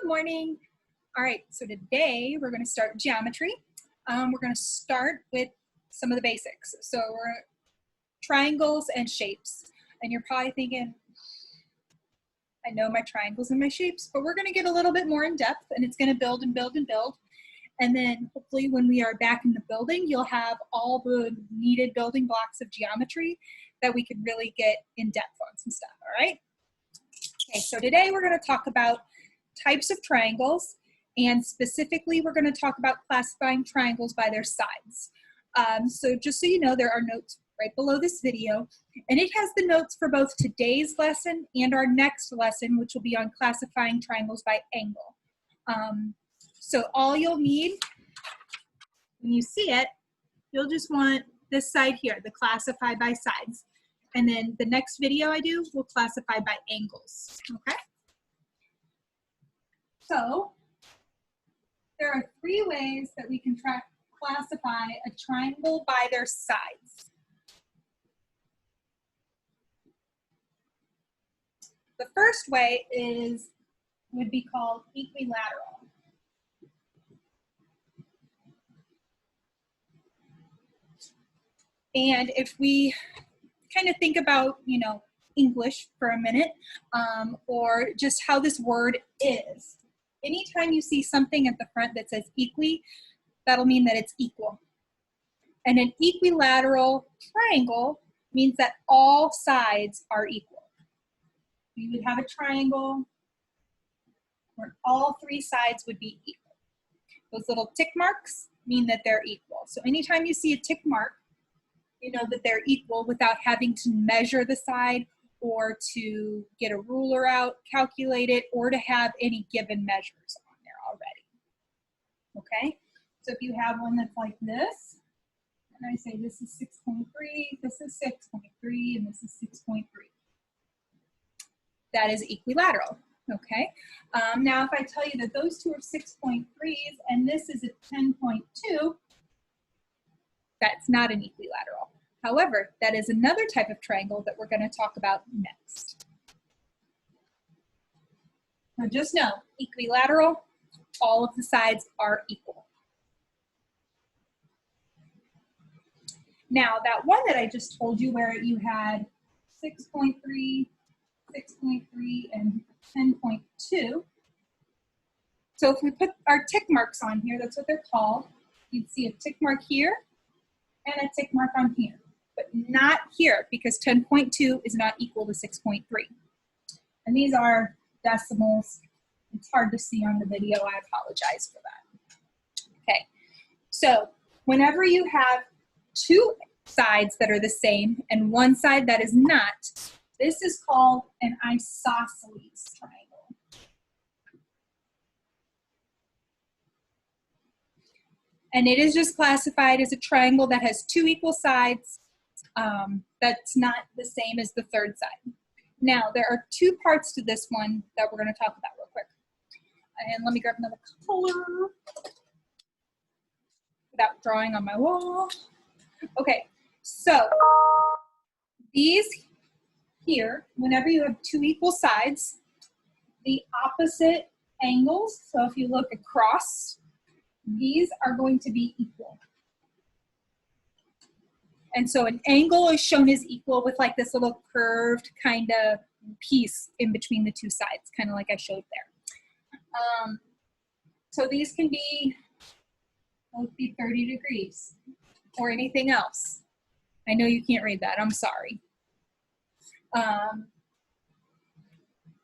Good morning. All right, so today we're going to start geometry. We're going to start with some of the basics. So we're triangles and shapes. And you're probably thinking, I know my triangles and my shapes, but we're going to get a little bit more in depth, and it's going to build and build and build. And then hopefully when we are back in the building, you'll have all the needed building blocks of geometry that we could really get in depth on some stuff, all right? Okay, so today we're going to talk about types of triangles, and specifically we're going to talk about classifying triangles by their sides. So just so you know, there are notes right below this video, and it has the notes for both today's lesson and our next lesson, which will be on classifying triangles by angle. So all you'll need when you see it, you'll just want this side here, the classify by sides. And then the next video I do will classify by angles, okay? So there are three ways that we can classify a triangle by their sides. The first way would be called equilateral. And if we kind of think about, English for a minute, or just how this word is. Anytime you see something at the front that says equi, that'll mean that it's equal. And an equilateral triangle means that all sides are equal. You would have a triangle where all three sides would be equal. Those little tick marks mean that they're equal. So anytime you see a tick mark, you know that they're equal without having to measure the side or to get a ruler out, calculate it, or to have any given measures on there already. Okay? So if you have one that's like this, and I say this is 6.3, this is 6.3, and this is 6.3. That is equilateral. Okay? Now if I tell you that those two are 6.3s and this is a 10.2, that's not an equilateral. However, that is another type of triangle that we're going to talk about next. Now just know, equilateral, all of the sides are equal. Now that one that I just told you where you had 6.3, 6.3, and 10.2. So if we put our tick marks on here, that's what they're called. You'd see a tick mark here and a tick mark on here, but not here because 10.2 is not equal to 6.3. And these are decimals. It's hard to see on the video. I apologize for that. Okay, so whenever you have two sides that are the same and one side that is not, this is called an isosceles triangle. And it is just classified as a triangle that has two equal sides that's not the same as the third side. Now, there are two parts to this one that we're going to talk about real quick. And let me grab another color without drawing on my wall. Okay, so these here, whenever you have two equal sides, the opposite angles, so if you look across, these are going to be equal. And so an angle is shown as equal with like this little curved kind of piece in between the two sides, kind of like I showed there. So these can be 30 degrees or anything else. I know you can't read that, I'm sorry.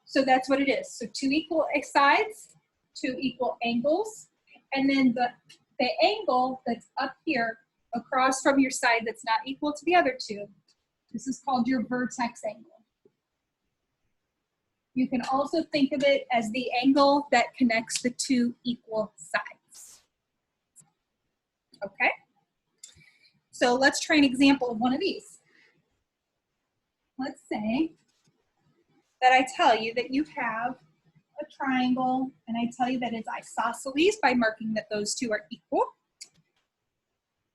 So that's what it is. So two equal sides, two equal angles, and then the angle that's up here across from your side that's not equal to the other two, this is called your vertex angle. You can also think of it as the angle that connects the two equal sides. Okay? So let's try an example of one of these. Let's say that I tell you that you have a triangle, and I tell you that it's isosceles by marking that those two are equal.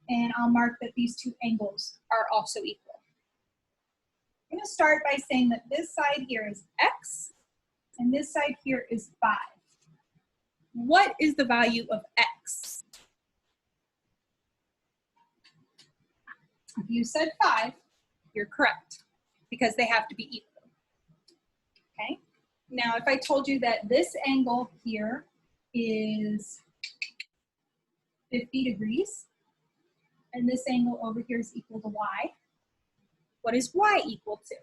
And I'll mark that these two angles are also equal. I'm going to start by saying that this side here is x, and this side here is 5. what is the value of x? If you said 5, you're correct, because they have to be equal. Okay? Now, if I told you that this angle here is 50 degrees, and this angle over here is equal to y, what is y equal to?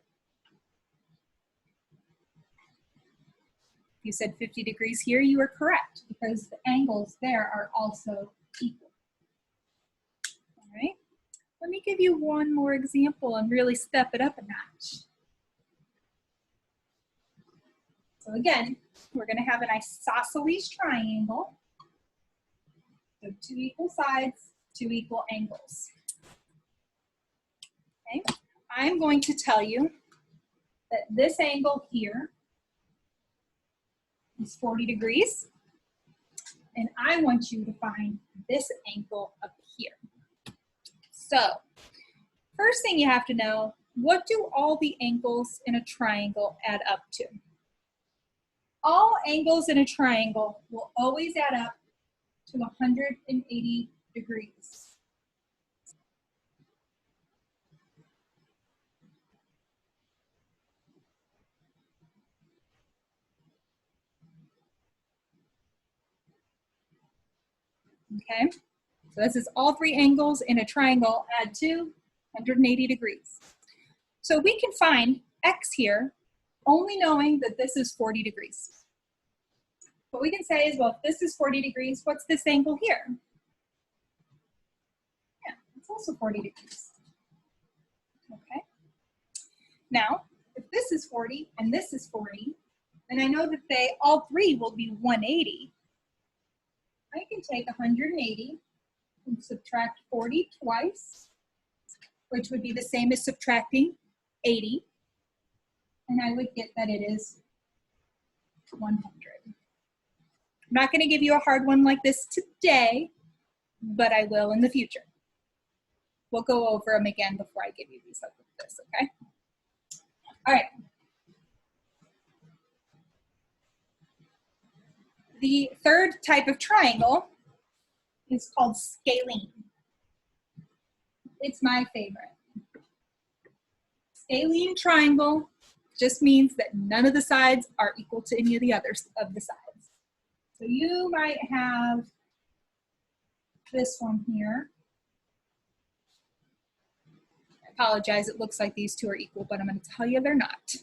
If you said 50 degrees here, you are correct, because the angles there are also equal. All right? Let me give you one more example and really step it up a notch. So again, we're going to have an isosceles triangle. So 2 equal sides, 2 equal angles. Okay? I'm going to tell you that this angle here is 40 degrees. And I want you to find this angle up here. So, first thing you have to know, what do all the angles in a triangle add up to? All angles in a triangle will always add up to 180 degrees. Okay, so this is all 3 angles in a triangle add to 180 degrees. So we can find x here only knowing that this is 40 degrees. What we can say is, well, if this is 40 degrees, what's this angle here? Yeah, it's also 40 degrees. Okay. Now, if this is 40 and this is 40, and I know that all 3 will be 180, I can take 180 and subtract 40 twice, which would be the same as subtracting 80, and I would get that it is 100. I'm not going to give you a hard one like this today, but I will in the future. We'll go over them again before I give you these like this, okay? All right. The third type of triangle is called scalene. It's my favorite. Scalene triangle just means that none of the sides are equal to any of the others of the sides. So you might have this one here. I apologize, it looks like these 2 are equal, but I'm going to tell you they're not.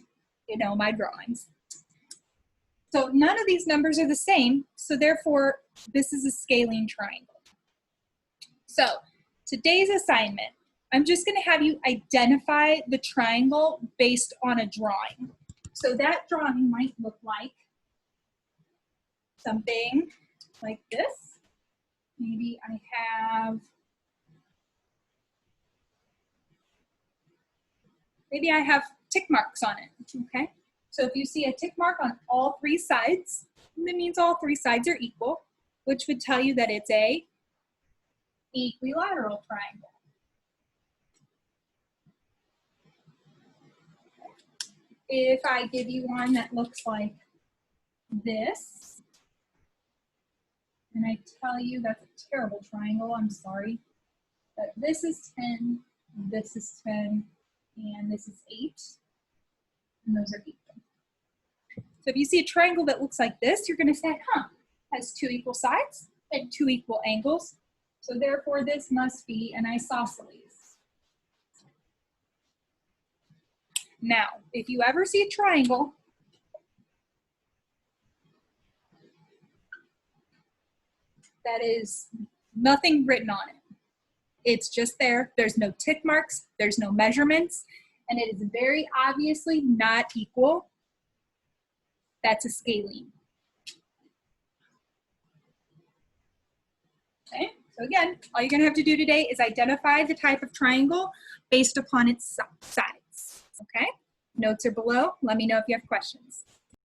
You know my drawings. So none of these numbers are the same, so therefore this is a scalene triangle. So today's assignment, I'm just going to have you identify the triangle based on a drawing. So that drawing might look like something like this. Maybe I have tick marks on it, okay? So if you see a tick mark on all 3 sides, that means all 3 sides are equal, which would tell you that it's a equilateral triangle. If I give you one that looks like this, and I tell you that's a terrible triangle, I'm sorry, but this is 10, this is 10, and this is 8, and those are equal. So if you see a triangle that looks like this, you're going to say, has 2 equal sides and 2 equal angles, so therefore this must be an isosceles. Now, if you ever see a triangle that is nothing written on it, it's just there, there's no tick marks, there's no measurements, and it is very obviously not equal, that's a scalene. Okay, so again, all you're going to have to do today is identify the type of triangle based upon its sides. Okay, notes are below. Let me know if you have questions.